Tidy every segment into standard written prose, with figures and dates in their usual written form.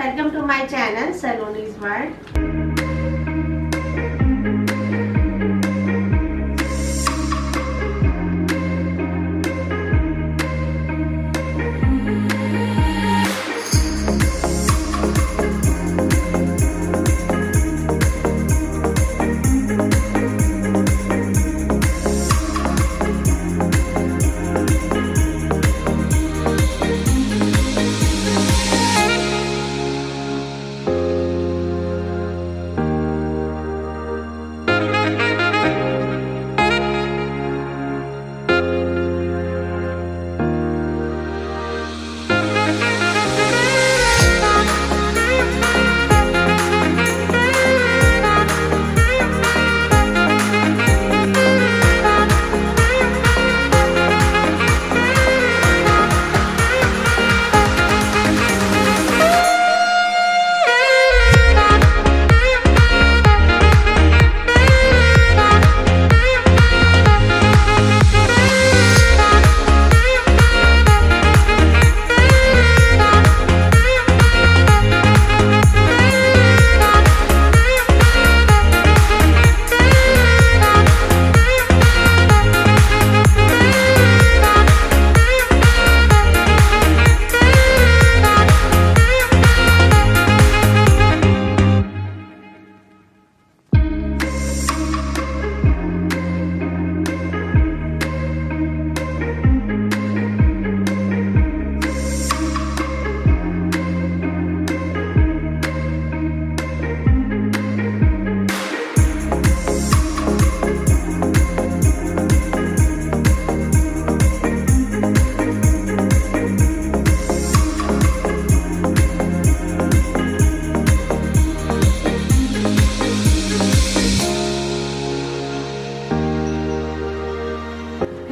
welcome to my channel Saloni's World.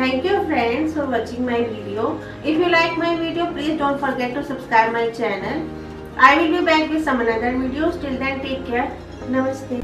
Thank you friends for watching my video. If you like my video, please don't forget to subscribe my channel. I will be back with some another videos. Till then, take care. Namaste.